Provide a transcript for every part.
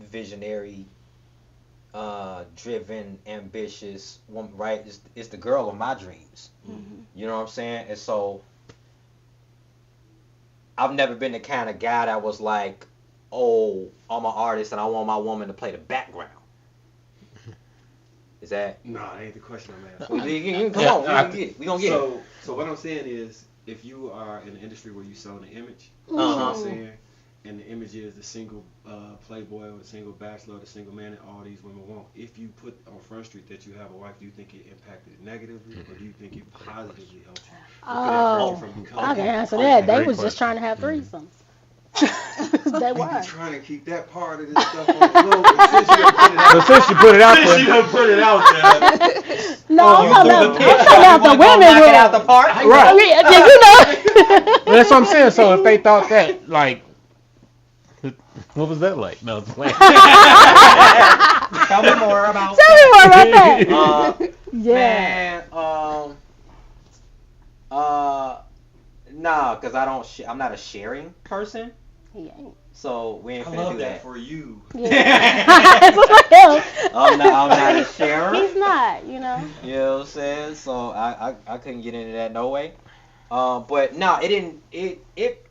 visionary, driven, ambitious woman, right? It's the girl of my dreams. Mm-hmm. You know what I'm saying? And so I've never been the kind of guy that was like, oh, I'm an artist and I want my woman to play the background. Is that? Nah, that ain't the question I'm Come asking. on, we gonna get it. We gonna get it. So what I'm saying is, if you are in an industry where you sell an image, you Uh know what huh. I'm saying, and the image is the single playboy or the single bachelor or the single man that all these women want. If you put on Front Street that you have a wife, do you think it impacted it negatively, or do you think it positively helped you? Or could it hurt you Oh, from I becoming? can answer that. They Great was just question. trying to have threesomes. They We be were. trying to keep that part of this stuff on the low, but since you done put it So out, since you put it out since you there, done put it out there, No, You I'm threw talking the about, pitch. I'm talking about the We gonna women knock it out room. the park. I right? mean, you know. Well, that's what I'm saying. So if they thought that, like, what was that like? No, I'm playing. Tell me more about. Tell me more about that. Yeah. Man, nah, cause I don't. I'm not a sharing person, He ain't. so we ain't I finna love do that that. for you. Yeah. Somebody else. I'm not a sharer. He's not, you know. You know what I'm saying? So I couldn't get into that no way. But no, it didn't. It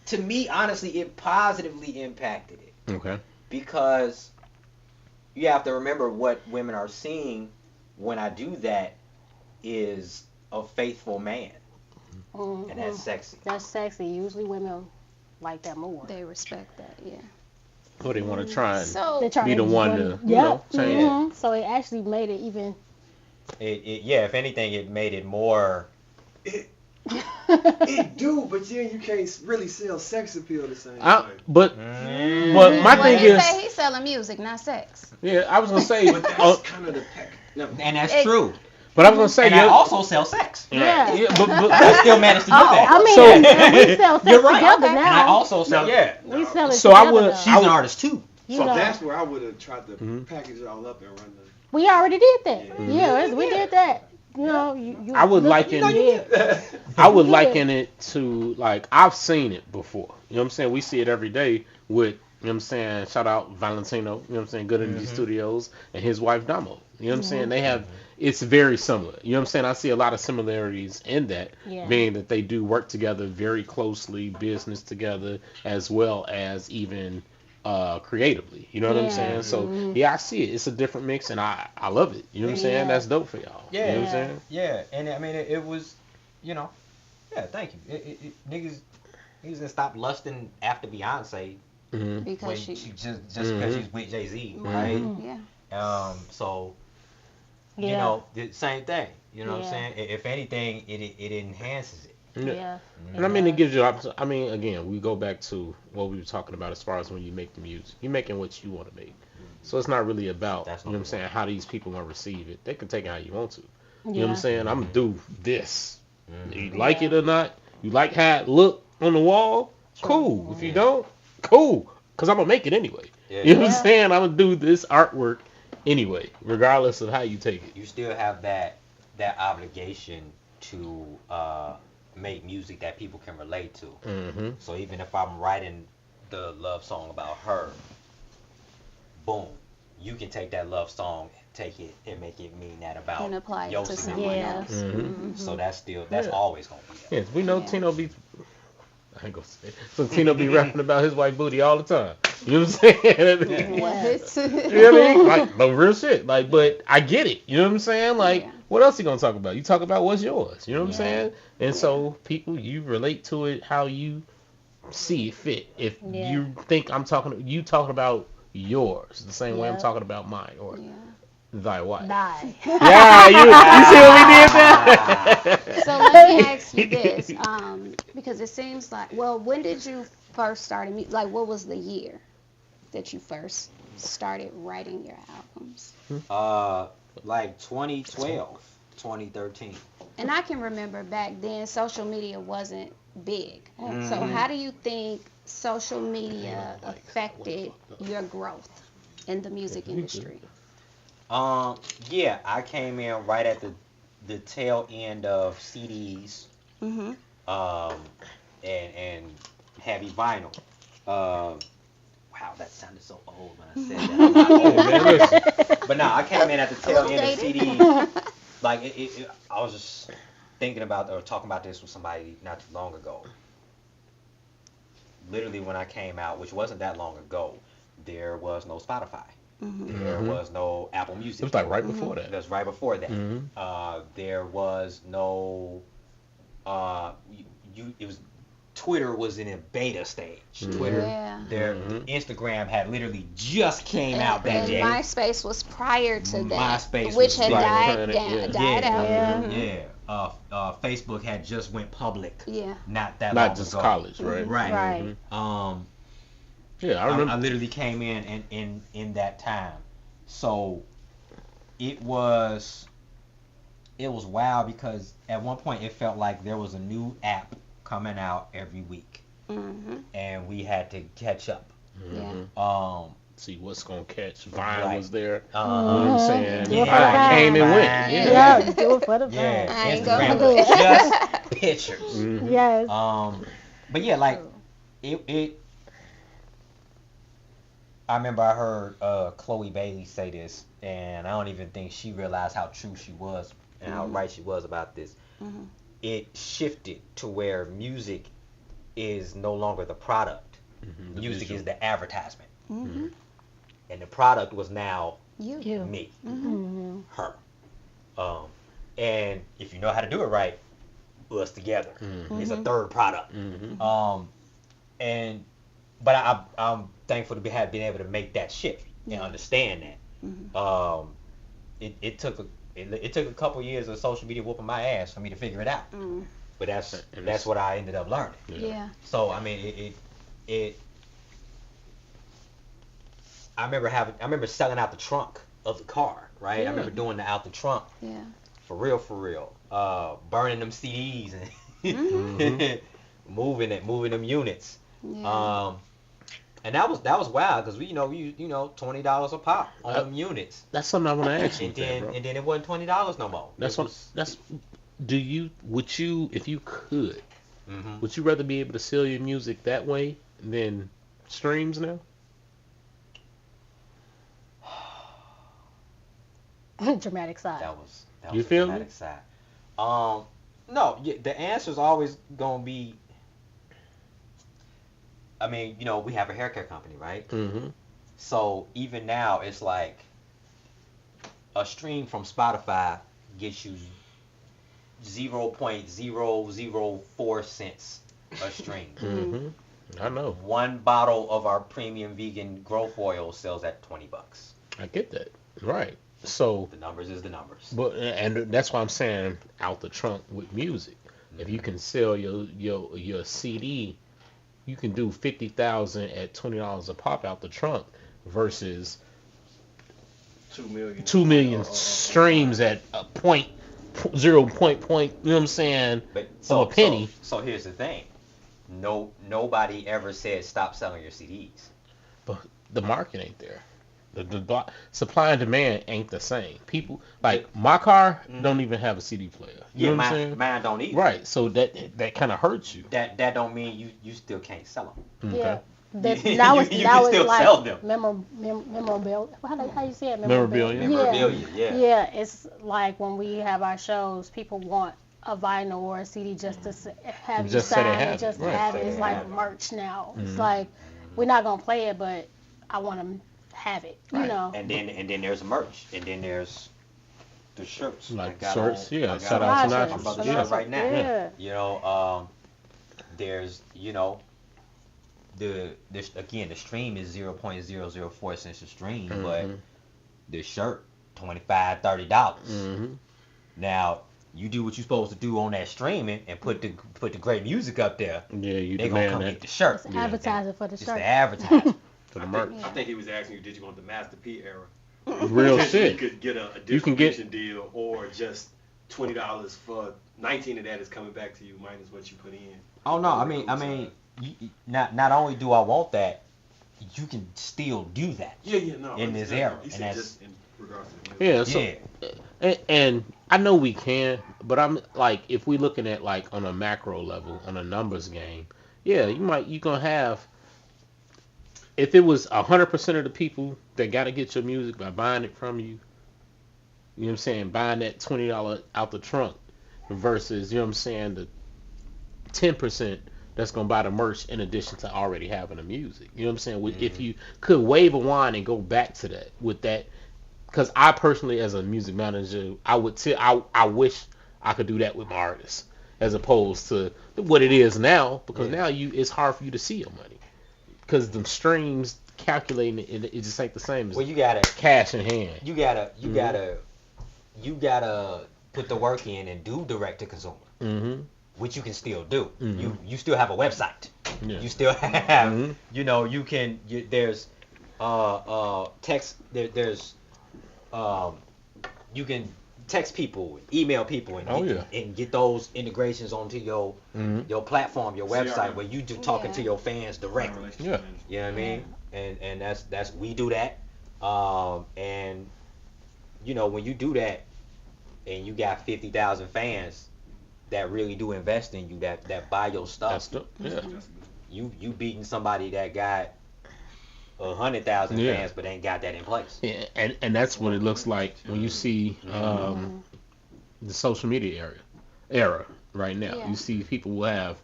to me honestly, it positively impacted it Okay. because you have to remember what women are seeing when I do that is a faithful man, and that's sexy. That's sexy. Usually women like that more. They respect that, yeah. Or they want to try and So They try be the one to, you Yep. know, change. Mhm. So it actually made it even. Yeah, if anything, it made it more. It do, but then you can't really sell sex appeal the same way. But Mm. my well, thing he is, say he's selling music, not sex. yeah, I was gonna say, But that's kind of the pack. No. And that's It- true. but I was gonna say, And I also sell sex. Yeah. yeah, but I still managed to do that. I mean, So- and we sell sex You're right. together Okay. now. And I also sell. No. Yeah. We sell it So I together. would- though. She's an artist too. You So know, that's where I would have tried to Mhm. package it all up and run we already did that. Yeah. Yeah, we did that. You know, you I would look- liken- yeah. the. I would Yeah. liken it to, like, I've seen it before. You know what I'm saying? We see it every day with, you know what I'm saying, shout out Valentino, you know what I'm saying, Good Energy Studios, and his wife Damo. You know what I'm saying? They have, it's very similar. You know what I'm saying? I see a lot of similarities in that, Yeah. being that they do work together very closely, business together, as well as even creatively. You know what I'm Yeah. saying? So, yeah, I see it. It's a different mix, and I love it. You know what I'm saying? Yeah. That's dope for y'all. You know what I'm Yeah. saying? Yeah, and I mean it was, you know, yeah. Thank you. Niggas didn't stop lusting after Beyonce Mm-hmm. when Because she she, just because she's with Jay-Z, right? Mhm. yeah. So Yeah. you know, the same thing. You know what I'm Yeah. saying? If anything, it enhances it. Yeah. And I mean, it gives you opportunity. I mean, again, we go back to what we were talking about as far as when you make the music. You're making what you want to make. So it's not really about, That's you know what I'm not saying, how these people going to receive it. They can take it how you want to. You know Yeah. what I'm saying? I'm going to do this. You Mhm. like it or not? You like how it look on the wall? Cool. If you don't, cool. Because I'm going to make it anyway. Yeah. You know what I'm Yeah. saying? I'm going to do this artwork anyway, regardless of how you take it. You still have that obligation to make music that people can relate to. Mm-hmm. So even if I'm writing the love song about her, boom, you can take that love song, take it, and make it mean that about And apply it your to significant someone Yeah. else. Mhm. So that's Yeah. always gonna be there. Yes, we know Yeah. Tino be. I ain't gonna say it. So Tino be rapping about his white booty all the time. You know what I'm saying? What? You know what I mean? Like, no real shit. Like, but I get it. You know what I'm saying? Like, Yeah. what else you gonna talk about? You talk about what's yours. You know what I'm Yeah. saying? And so people, you relate to it how you see it fit. If Yeah. you think you talking about yours the same way I'm Yeah. talking about mine or Yeah. thy wife. Die. Yeah, you see what we did there? So let me ask you this, because it seems like, well, when did you first start? Like, what was the year that you first started writing your albums? Like 2012, 2013. And I can remember back then, social media wasn't big. So Mhm. how do you think social media affected your growth in the music industry? Yeah, I came in right at the tail end of CDs, Mm-hmm. and heavy vinyl. Wow, that sounded so old when I said that. I'm not old, Man, man. listen. But nah, I came in at the A tail little end of dated. CDs. Like I was just thinking about or talking about this with somebody not too long ago. Literally when I came out, which wasn't that long ago, there was no Spotify. There Mhm. was no Apple It Music. was like right before That that. was right before that. Mhm. There was no it was Twitter was in a beta stage. Twitter, Yeah. their Mhm. Instagram had literally just came out that And day. MySpace was prior to that, MySpace which was had right. died Yeah. down, died Yeah, out. Yeah. Mhm. yeah. Facebook had just went public Yeah. not that Not long just ago. college, right? Right. Right. Yeah, I I remember. literally came in that time, so it was wild because at one point it felt like there was a new app coming out every week, Mhm. and we had to catch up. Yeah. Mhm. Um, See what's gonna catch. Vine Right. was there. You know uh-huh. what I'm saying? Do it for the Vine vine. came and went. Vine, Yeah. Yeah, do it for the Yeah, fun. I ain't Instagram gonna do was it. just pictures. Mhm. Yes. But yeah, like it. I remember I heard Chloe Bailey say this, and I don't even think she realized how true she was and how right she was about this. Mhm. It shifted to where music is no longer the product. Mhm. The Music visual. is the advertisement, Mhm. and the product was now You. You. me, Mm-hmm. her. Um, and if you know how to do it right, us together. Mhm. It's a third product. Mhm. And but I'm thankful to been able to make that shift and Yeah. understand that. Mhm. It took a couple years of social media whooping my ass for me to figure it out. Mm. But And that's it's- what I ended up learning. Yeah. So I mean it I remember selling out the trunk of the car, right? Yeah. I remember doing the out the trunk Yeah. for real. Burning them CDs and Mhm. moving them units. Yeah. And that was wild because we $20 a pop on them units, That's something I want to ask you, and with that, bro. then it wasn't $20 no more. That's It what. was, That's. Would you, if you could, mhm. would you rather be able to sell your music that way than streams now? Dramatic side. That was You a feel me? dramatic side. No, the answer's always gonna be. I mean, we have a hair care company, right? Mm-hmm. So even now, it's like a stream from Spotify gets you 0.004 cents a stream. Mm-hmm. I know. One bottle of our premium vegan growth oil sells at $20. I get that. Right. So, The numbers is the numbers. but and that's why I'm saying out the trunk with music. If you can sell your CD, you can do 50,000 at $20 a pop out the trunk versus 2 million. 2 million streams at a point 0.0. You know what I'm saying? But a penny. So here's the thing. Nobody ever said stop selling your CDs. But the market ain't there. The supply and demand ain't the same. People like my car don't even have a CD player. You know what I'm saying? Mine don't either. Right. So that kind of hurts you. That don't mean you still can't sell them. Yeah. You That was can that was still like sell them. memorabilia. How you say it? Memorabilia. Memorabilia, yeah. Yeah, it's like when we have our shows, people want a vinyl or a CD just to have you Just say they sign have it, it, just to right. have Say it. It's they like have it. merch now. It's Mhm. like we're not gonna play it, but I want to have it. You Right. know. And then there's merch, and then there's the shirts. Like I got shirts, on- yeah, I got shout on out to my Nachos. brother's Yeah. shirt right now. Yeah. There's the stream is 0.004 cents a stream, but Mhm. the shirt $25-$30. Mhm. Now you do what you're supposed to do on that streaming and put the great music up there. Yeah, you They gonna demand come that get the shirt. It's advertising for the It's shirt. the advertising. for the I merch. think, I think he was asking you, did you want the Master P era? Real Potentially shit. You could get a You can get- distribution deal, or just $20 for 19 of that is coming back to you minus what you put in. Oh no, I mean, not only do I want that, you can still do that. Yeah, no. In I this understand. era, He and said that's- just in regards to the music. Yeah. So, and I know we can, but I'm like, if we looking at like on a macro level, on a numbers game, yeah, you gonna have. if it was 100% of the people that got to get your music by buying it from you, you know what I'm saying, buying that $20 out the trunk versus, you know what I'm saying, the 10% that's gonna buy the merch in addition to already having the music. You know what I'm saying? If you could wave a wand and go back to that with that, because I personally, as a music manager, I wish I could do that with my artists as opposed to what it is now. Because now it's hard for you to see your money because the streams calculating it just ain't the same as Well, you gotta cash in hand. you gotta put the work in and do direct to consumer, which you can still do. You still have a website. Yeah. You still have there's text there's you can text people, email people, and get those integrations onto your platform, your website, where you just talking to your fans directly. Yeah. You know what I mean? And that's we do that. And when you do that, and you got 50,000 fans that really do invest in you, that buy your stuff. You beating somebody that got 100,000 fans but ain't got that in place. Yeah, and that's what it looks like when you see the social media era right now. Yeah. You see people who have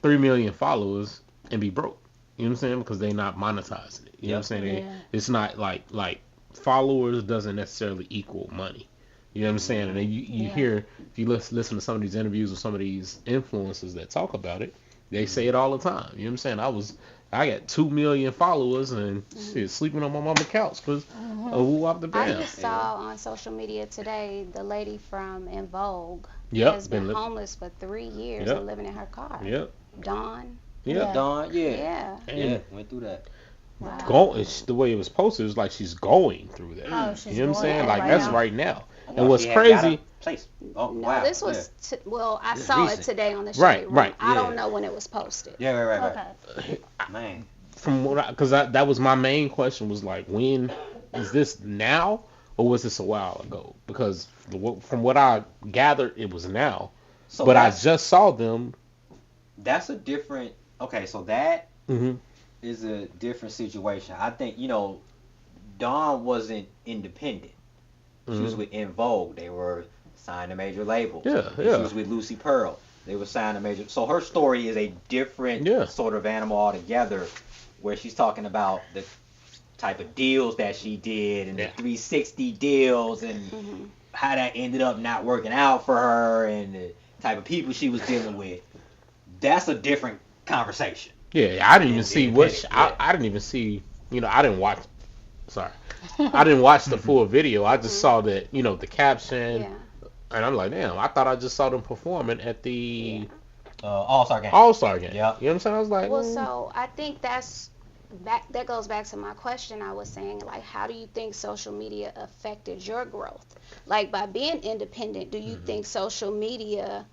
3 million followers and be broke. You know what I'm saying? Because they not monetizing it. You know what I'm saying? It's not like followers doesn't necessarily equal money. You know what I'm saying? And then you hear, if you listen to some of these interviews with some of these influencers that talk about it, they say it all the time. You know what I'm saying? I got 2 million followers and shit, sleeping on my mama's couch because of who off the band. I just saw on social media today the lady from En Vogue Yep, has been homeless for 3 years and living in her car. Yep. Dawn. Dawn, went through that. Wow. It's the way it was posted, it's like she's going through that. Oh, she's you know what I'm saying? going Like right that's now. right now. Oh, And what's she had crazy? got a place. Oh, No, wow. this was I This is saw recent. it today on the Right, Shade Room. right. I don't know when it was posted. right. Okay. Man. From what because that was my main question was like, when is this now or was this a while ago? Because from what I gathered, it was now. So but I just saw them. That's a different. Okay, so that Mhm. is a different situation. I think Dawn wasn't independent. She was with En Vogue. They were signed to major labels. Yeah. She was with Lucy Pearl. They were signed to major. So her story is a different sort of animal altogether, where she's talking about the type of deals that she did and the 360 deals and how that ended up not working out for her and the type of people she was dealing with. That's a different conversation. Yeah, I didn't even see I didn't even see. I didn't watch. Sorry, I didn't watch the full video. I just saw that the caption, and I'm like, damn, I thought I just saw them performing at the All-Star game. All-Star game. Yeah. You know what I'm saying? I was like, Well, so I think that goes back to my question I was saying, like, how do you think social media affected your growth? Like, by being independent, do you think social media,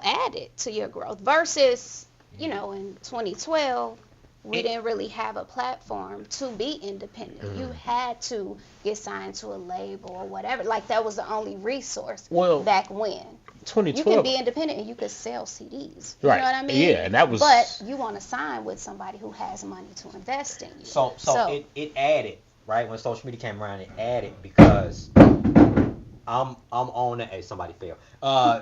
added to your growth versus, in 2012, we didn't really have a platform to be independent. You had to get signed to a label or whatever. Like, that was the only resource back when. 2012. You can be independent and you can sell CDs. You Right. know what I mean? Yeah, and that was. But you want to sign with somebody who has money to invest in you. So it added, right? When social media came around, it added because I'm on it. Hey, somebody fell.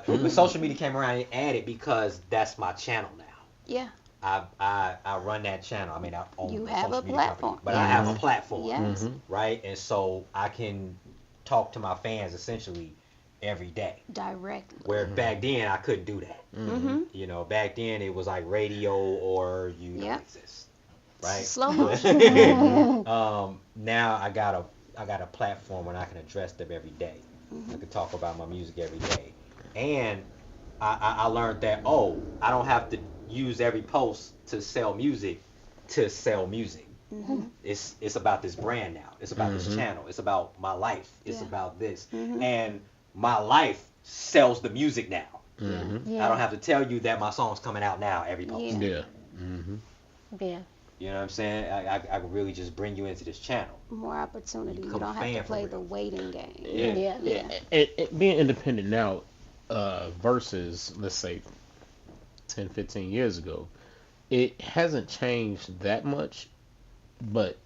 When social media came around, it added because that's my channel now. Yeah. I run that channel. I mean, I own You a have social a media platform. company, but I have a platform, Yes. right? And so I can talk to my fans essentially every day. Directly. Where back then I couldn't do that. Mm-hmm. Back then it was like radio or you don't exist, right? Slow motion. Now I got a platform where I can address them every day. I can talk about my music every day, and I learned that I don't have to use every post to sell music. It's about this brand now. It's about this channel. It's about my life. It's about this, and my life sells the music now. I don't have to tell you that my song's coming out now every post. Yeah. Yeah. You know what I'm saying? I can really just bring you into this channel. More opportunity. You Become don't a have to fan play for the real. waiting game. Yeah. And being independent now versus, let's say, 10, 15 years ago, it hasn't changed that much, but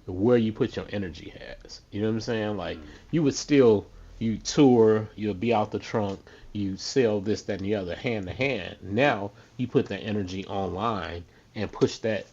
where you put your energy has. You know what I'm saying? Like you would still you tour, you'll be out the trunk, you sell this, that, and the other hand to hand. Now you put that energy online and push that,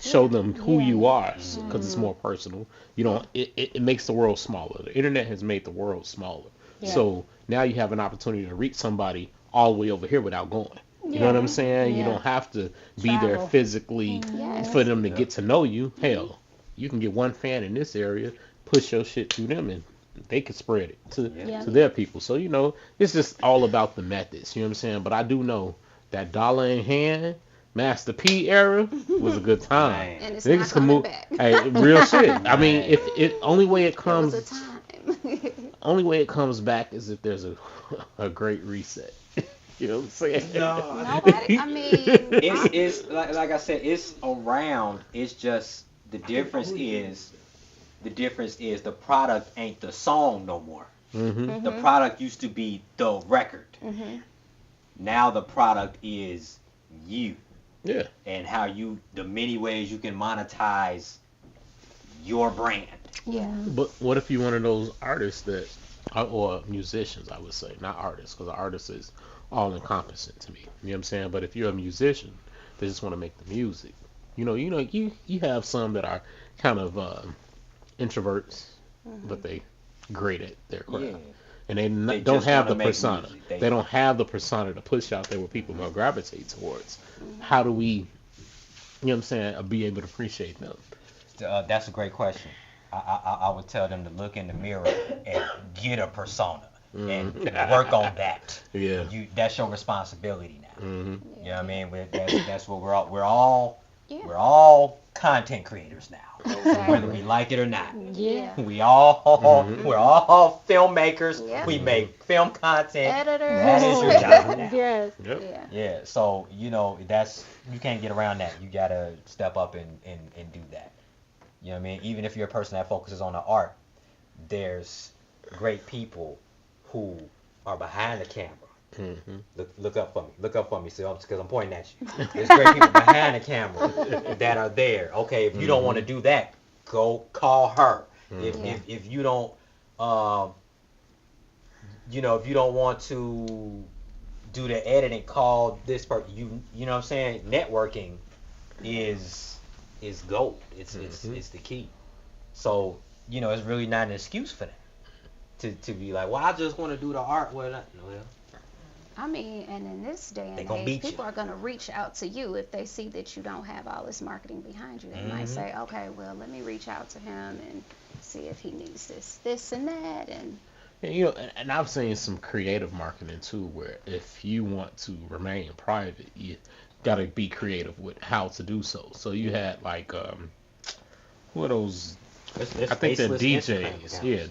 show them who Yeah. you are because it's Mhm. more personal. You know, it makes the world smaller. The internet has made the world smaller. Yeah. So now you have an opportunity to reach somebody all the way over here without going. You know what I'm Yeah. saying? You Yeah. don't have to be there Travel. physically for Yes. them to Yep. get to know you. Hell, you can get one fan in this area, push your shit through them, and they can spread it Yeah. Yeah. to their people. So you know, it's just all about the methods. You know what I'm saying? But I do know that dollar in hand, Master P era was a good time. Man. And it's not Niggas can coming move. back. Hey, real shit. I mean, Man. if it only way it It was a comes, time. only way it comes back is if there's a a great reset. You know what I'm saying? No, Nobody. I mean, It's like I said, it's around. It's just the difference is the product ain't the song no more. Hmm. The product used to be the record. hmm Now the product is you Yeah. and how you the many ways you can monetize your brand. yeah. But what if you're one of those artists that, or musicians, I would say, not artists, because artist is all encompassing to me. You know what I'm saying? But if you're a musician that just want to make the music, you have some that are kind of introverts, but they great at their craft. Yeah. And they They don't just have wanna the make persona. music. They don't have the persona to push out there where people will gravitate towards. How do we, you know what I'm saying, be able to appreciate them? That's a great question. I would tell them to look in the mirror and get a persona and work on that. Yeah. That's your responsibility now. Hmm. You know what I mean? That's what Yeah. we're all content creators now, Exactly. whether we like it or not. Yeah. We're all filmmakers. Yep. We make film content. Editors. That is your job now. Yes. Yep. Yeah. Yeah, so that's you can't get around that. You gotta step up and do that. You know what I mean? Even if you're a person that focuses on the art, there's great people who are behind the camera. Hmm. Look up for me. Look up for me, because I'm pointing at you. There's great people behind the camera that are there. Okay, if you don't want to do that, go call her. If you don't, if you don't want to do the editing, call this person. You know what I'm saying? Networking is gold. It's the key. So it's really not an excuse for that. To be like, well, I just want to do the art. Well, I mean, and in this day They and gonna age, beat people you. are going to reach out to you if they see that you don't have all this marketing behind you. They might say, okay, well, let me reach out to him and see if he needs this, and that. And And, and I've seen some creative marketing too, where if you want to remain private, you gotta be creative with how to do so. So you had like, who are those? I think they're DJs. Yeah,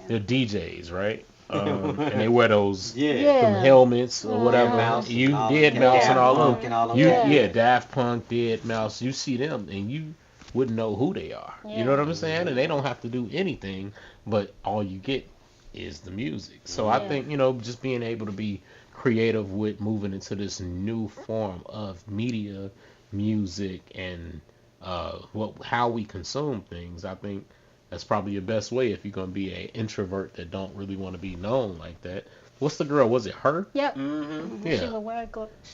they're DJs, right? And they wear those Yeah. them helmets or whatever. Mouse and You all Dead them. Mouse and Daft all Punk them. and all them You cats. yeah, Daft Punk, Dead Mouse. You see them and you wouldn't know who they are. You know what I'm saying? And they don't have to do anything, but all you get is the music. So I Yeah. think just being able to be creative with moving into this new form of media, music, and how we consume things. I think that's probably your best way if you're gonna be an introvert that don't really want to be known like that. What's the girl? Was it her? Yep. Mm-hmm. She Yeah. would wear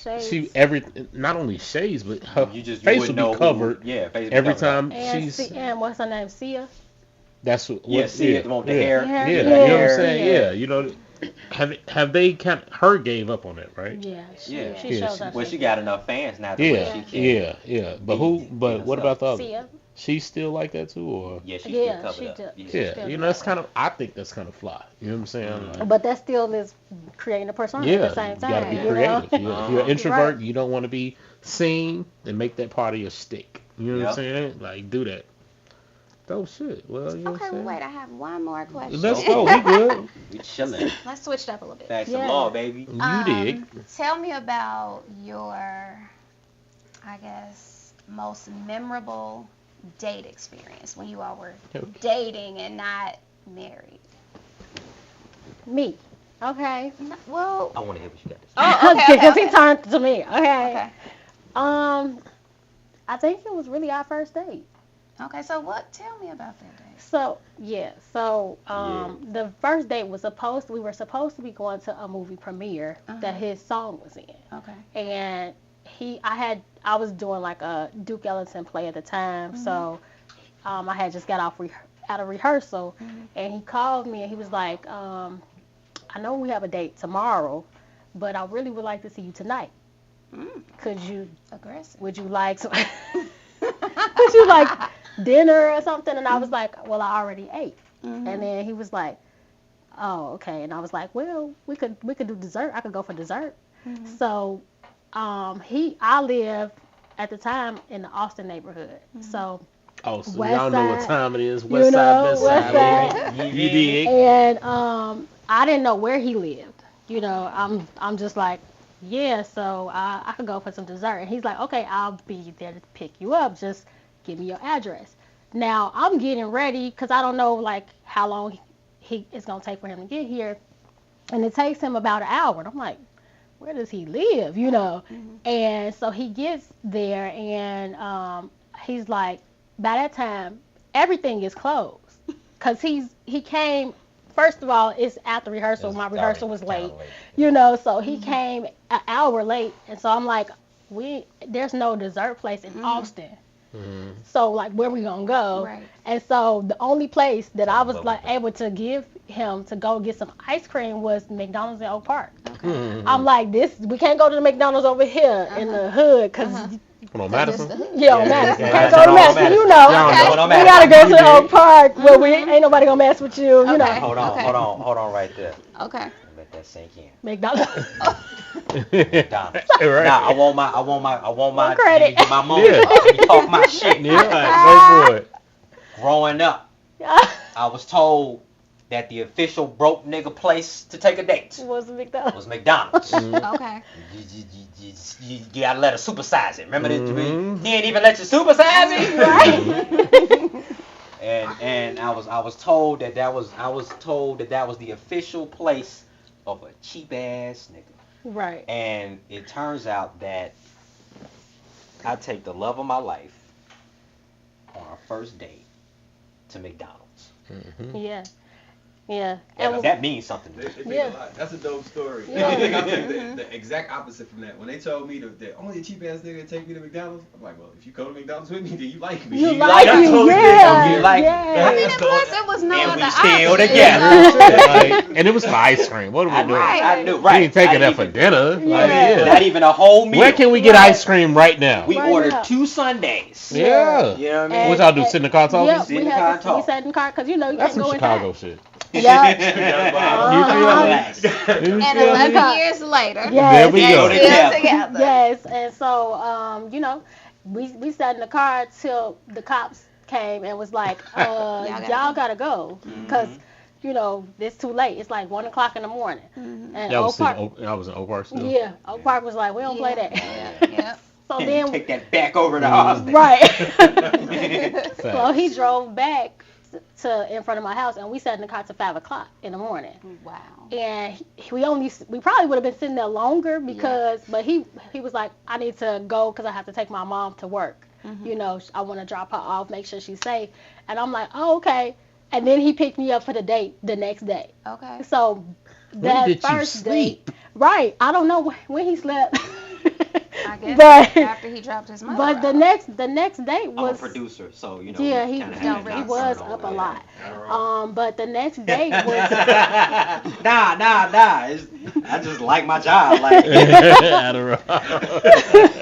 shades. She not only shades, but her You face wouldn't would know be covered face would be every covered up. time and, she's. and what's her name? Sia. That's what. Yeah, see it, the one with the hair. Yeah. Yeah, the you know what I'm hair. saying? Yeah, have they her gave up on it, right? Yeah. Yeah. She Yeah, shows she- up. Well, she got enough fans now. To where Yeah, she can. yeah. But who? But what about the other? Sia. She's still like that too, or Yeah, she's Yeah, still she covered up. does. yeah, still that's kind of. I think that's kind of fly. You know what I'm saying? Like, But that still is creating a persona yeah, at the same you time. gotta be you know? creative. If you're an introvert, Right. you don't want to be seen, then make that part of your stick. You know what I'm Yep. saying? Like, do that. Dope shit. Well, you know what okay, I'm well, saying? wait, I have one more question. Let's go. We good. We chilling. Let's switch it up a little bit. Facts of Yeah. law, baby. You dig. Tell me about your, I guess, most memorable date experience when you all were Okay. dating and not married. Me. Okay. Well, I want to hear what you got to say. oh, okay, Because he okay. turned to me. Okay. Okay. I think it was really our first date. Okay, so what? Tell me about that day. So yeah, so Yeah. the first date was we were supposed to be going to a movie premiere that his song was in, Okay. and I was doing like a Duke Ellington play at the time, so I had just got out of rehearsal, and he called me and he was like, I know we have a date tomorrow, but I really would like to see you tonight. Aggressive. Would you like some, would you like dinner or something? And I was like, well, I already ate. And then he was like, oh, okay. And I was like, well, we could do dessert. I could go for dessert. So, I lived at the time in the Austin neighborhood. So Oh, so West y'all know what Side, time it is. you West side, know, best West side. Side. You dig? And I didn't know where he lived. I'm just like, yeah, so I could go for some dessert. And he's like, okay, I'll be there to pick you up. Just give me your address. Now I'm getting ready because I don't know like how long it's gonna take for him to get here, and it takes him about an hour. And I'm like, where does he live? And so he gets there, and he's like, by that time everything is closed because he came. First of all, it's after rehearsal. My rehearsal was late, so he came an hour late, and so I'm like, there's no dessert place in Austin. So like, where we gonna go? Right. And so the only place that I was like able to give him to go get some ice cream was McDonald's in Oak Park. I'm like, we can't go to the McDonald's over here in the hood because Come on, Madison. Madison. Yeah, Can't go to Madison. Madison, Y'all know We Madison. gotta go to the Oak Park where we ain't nobody gonna mess with you. Okay. Hold on, Okay. hold on right there. Okay. Let that sink in. McDonald's. McDonald's. Right. Nah, I want my credit. Let me get my moment. Yeah. Let me talk my shit. Yeah, go for it. Growing up, I was told that the official broke nigga place to take a date Was McDonald's. was McDonald's. Okay. You gotta let her supersize it. Remember that you Mhm. didn't even let you supersize it, Right. And I was told that was the official place of a cheap ass nigga. Right. And it turns out that I take the love of my life on our first date to McDonald's. Yeah. Yeah. That means something to me. It means Yeah. a lot. That's a dope story. Yeah. I think I'll take the exact opposite from that. When they told me that only a cheap ass nigga take me to McDonald's, I'm like, well, if you go to McDonald's with me, then you like me. You like like me, me, totally yeah, get You like me. yeah. I mean, That's and the- plus it was no And other we still option. together. Like, and it was for ice cream. What are we doing? I knew, We right. ain't taking Not that for even- dinner. Like, Yeah. Not even a whole meal. Where can we get Right. ice cream right now? We Right ordered now. 2 sundaes. Yeah. You know what I And- mean? What y'all do? Sit in the car talking? Yep, sit in we the had car to, and talk. we sat in the car because you That's can't some go Chicago inside. shit. Yeah. Relax. You And feel me? 11 years later, Yes. There we they're go. still Together. together. Yes, and so we sat in the car till the cops came and was like, y'all gotta go because it's too late. It's like 1 o'clock in the morning. And That was Oak Park, I was in Oak Park still. yeah, Oak Park was like, we don't play that. Yep. So And then, take that back over to Austin. right. Facts. So he drove back to in front of my house, and we sat in the car till 5 o'clock in the morning. Wow. And we probably would have been sitting there longer but he was like, I need to go because I have to take my mom to work. I want to drop her off, make sure she's safe. And I'm like, oh, okay. And then he picked me up for the date the next day. Okay. So When that did you first sleep? date, right? I don't know when he slept. I guess But after he dropped his mother but the off. next date I'm a was producer, so he kinda have that was knocked up a on lot. But the next date was nah. I just like my job. Like I don't know.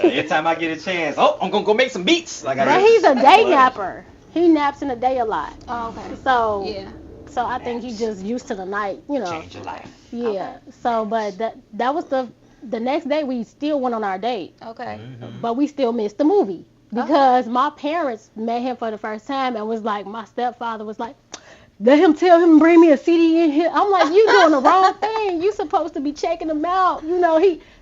every time I get a chance, I'm gonna go make some beats. Like but he's a day napper. He naps in the day a lot. Oh, okay. So Yeah. so I think he's just used to the night, change your life. Yeah. So but that was the next day we still went on our date, Okay. but we still missed the movie because my parents met him for the first time and was like, my stepfather was like, let him tell him to bring me a CD in here. I'm like, you doing the wrong thing. You supposed to be checking him out.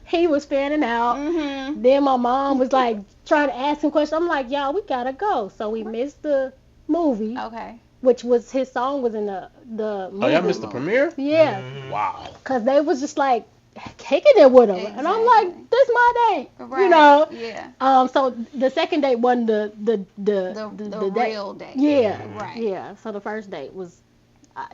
He was fanning out. Mhm. Then my mom was like trying to ask him questions. I'm like, y'all, we gotta go. So we missed the movie, Okay. which was his song was in the movie. Oh, y'all missed the premiere? Yeah, Wow. cause they was just like kicking it with him, and I'm Exactly. like, this my date, Right. you know. Yeah. So the second date wasn't The date. real date. Yeah, Right. yeah. So the first date was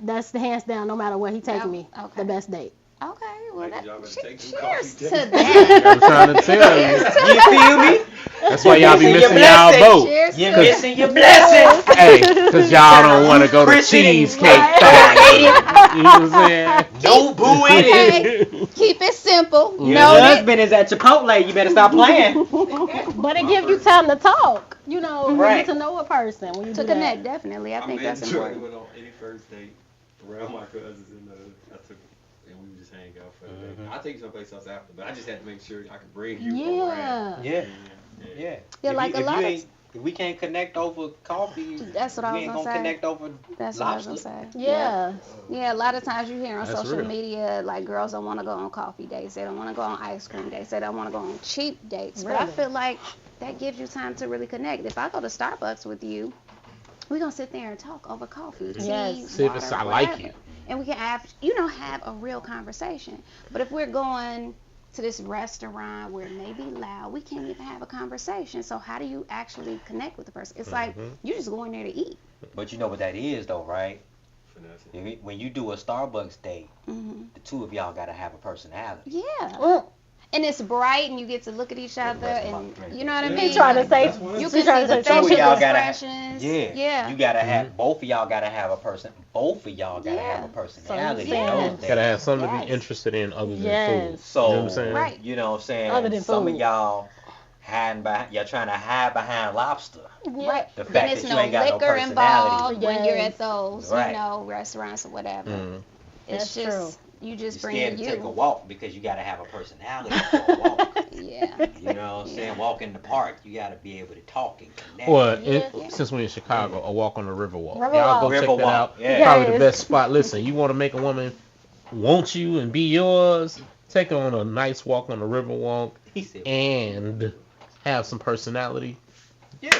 that's the hands down. No matter where he taking me, Okay. the best date. Okay. Well, Ladies, y'all better take them cheers coffee to dates. that. I'm trying to tell you. You feel me? That's why y'all be You're missing missing y'all your boat. Cheers You're to missing your blessing. Hey, because y'all don't want to go to Christian and Cheesecake right. Factory. You know what I'm saying? No boo in it. Okay. Keep it simple. Your Note it. husband is at Chipotle. You better stop playing. But it gives you time to talk. You know, when you Right. get to know a person. When you To do connect, that. definitely. I think I'm that's enjoying important. it on any first date around my cousins, and I took and we would just hang out for the day. I'll take you someplace else after, but I just had to make sure I could bring you around. Yeah. Yeah. Yeah, like a lot of. If we can't connect over coffee, That's what I we was ain't gonna gonna say. connect over That's what I was lobster. gonna say. Yeah. Yeah, a lot of times you hear on That's social real. media like girls don't want to go on coffee dates, they don't want to go on ice cream dates, they don't want to go on cheap dates. But I Really? feel like that gives you time to really connect. If I go to Starbucks with you, we're gonna sit there and talk over coffee, tea, Yes. See if water, it's I like whatever. you. And we can have a real conversation. But if we're going to this restaurant where it may be loud, we can't even have a conversation. So how do you actually connect with the person? It's like you just go in there to eat. But you know what that is, though, right? Finesse. When you do a Starbucks date, Hmm. the two of y'all gotta have a personality. Yeah. Mm. And it's bright, and you get to look at each other, and you know what I Yeah. mean. He trying to say. That's what You She can trying see to the say Two of facial y'all gotta expressions. Yeah. You gotta have both of y'all gotta have a person. Both of y'all gotta have a personality. So you in saying- those days. Gotta have something to Yes. be interested in other than Yes. food. So You know what I'm saying? Right. you know what I'm saying? Other than Some food. of y'all y'all trying to hide behind lobster. Yeah. Right. The Then fact it's that you no ain't got no liquor involved personality. when you're Yes. at those, Right. restaurants or whatever. Mm. It's That's just you You're just bring scared to you. take a walk because you gotta have a personality for a walk. Yeah. You know what I'm saying? Walk in the park, you gotta be able to talk and connect. Well, Yeah. since we're in Chicago, a walk on the Riverwalk. Riverwalk. Y'all go check Riverwalk, that out. yeah. Probably the Yes. best spot. Listen, you want to make a woman want you and be yours, take her on a nice walk on the Riverwalk He said, and have some personality. yeah.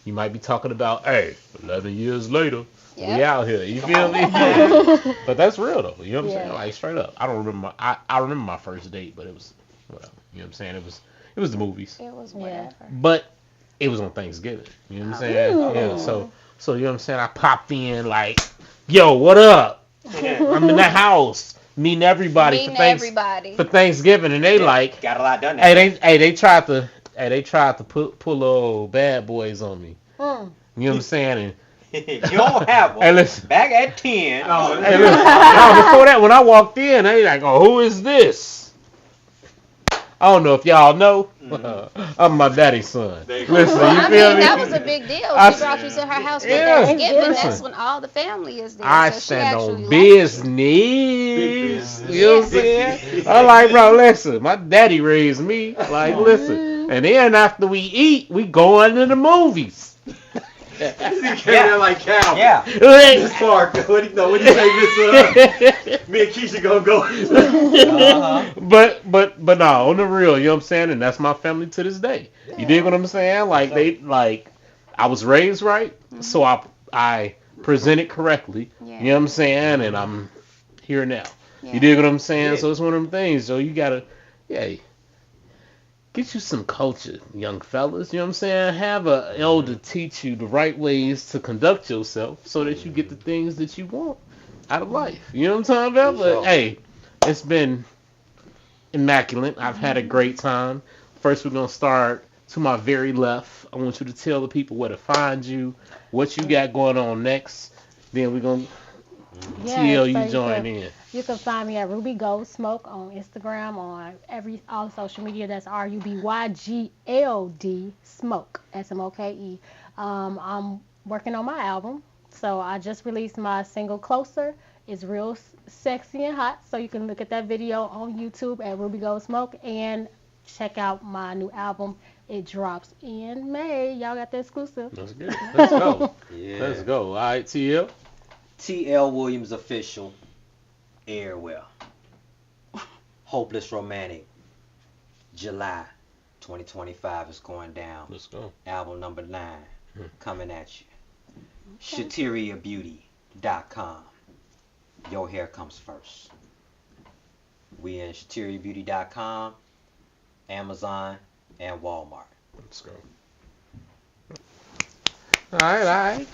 You might be talking about, hey, 11 years later, we Yep. out here. You feel me? But that's real though. You know what I'm saying? Yeah. Like straight up. I don't remember I remember my first date, but it was whatever. You know what I'm saying? It was the movies. It was Yeah. whatever. But it was on Thanksgiving. You know what I'm saying? Ooh. Yeah. So you know what I'm saying? I popped in like, yo, what up? I'm in the house meeting everybody Meeting for everybody. for Thanksgiving, and they like, Got a lot done. they tried to pull old bad boys on me. Mm. You know what I'm saying? You don't have one. Hey, listen. Back at 10. Hey, listen. No, before that, when I walked in, they like, oh, who is this? I don't know if y'all know. I'm my daddy's son. There you Listen, go. you I feel mean, me? that was a big deal. I- She brought you to her house for Yeah, Thanksgiving. listen. That's when all the family is there. I so she stand actually on liked business. You know what I'm saying? I'm like, bro, listen, my daddy raised me. Like, listen. And then after we eat, we go into the movies. He came in like Cal. Yeah. This park. What do you say, Miss? Me and Keisha gonna go. Uh-huh. But no, on the real, you know what I'm saying? And that's my family to this day. You dig what I'm saying? Like I was raised right, so I presented correctly. Yeah. You know what I'm saying? And I'm here now. Yeah. You dig what I'm saying? Yeah. So it's one of them things. So you gotta, get you some culture, young fellas. You know what I'm saying? Have a elder teach you the right ways to conduct yourself so that you get the things that you want out of life. You know what I'm talking about? For But sure. hey, it's been immaculate. I've had a great time. First, we're gonna start to my very left. I want you to tell the people where to find you, what you got going on next. Then we're gonna Yes, TL so you join in. You can find me at Ruby Gold Smoke on Instagram, on all social media. That's RUBYGLD Smoke, SMOKE. I'm working on my album, so I just released my single Closer. It's real sexy and hot, so you can look at that video on YouTube at Ruby Gold Smoke and check out my new album. It drops in May. Y'all got the exclusive. That's good. Let's go. Yeah. Let's go. All right, TL. T.L. Williams official. Airwell. Hopeless Romantic. July 2025 is going down. Let's go. Album number 9 coming at you. ShatiriaBeauty.com. Your hair comes first. We in ShatiriaBeauty.com, Amazon, and Walmart. Let's go. All right.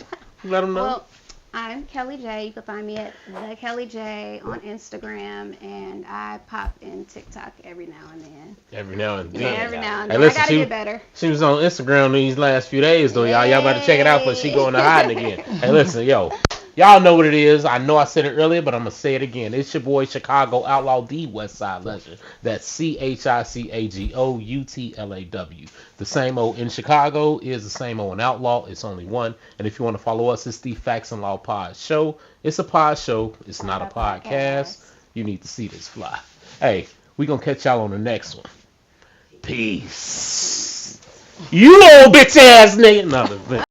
Let them know. Well, I'm Kelly J. You can find me at the Kelly J on Instagram, and I pop in TikTok every now and then. Every now and Yeah, then. every now and Hey, then. listen, I gotta get better. She was on Instagram these last few days, though, y'all. Y'all about to check it out before she go into hiding again. Hey, listen, yo. Y'all know what it is. I know I said it earlier, but I'm going to say it again. It's your boy, Chicago Outlaw, the West Side Legend. That's CHICAGOUTLAW. The same O in Chicago is the same O in Outlaw. It's only one. And if you want to follow us, it's the Facts and Law Pod Show. It's a pod show. It's not a podcast. You need to see this fly. Hey, we going to catch y'all on the next one. Peace. You old bitch ass nigga. No,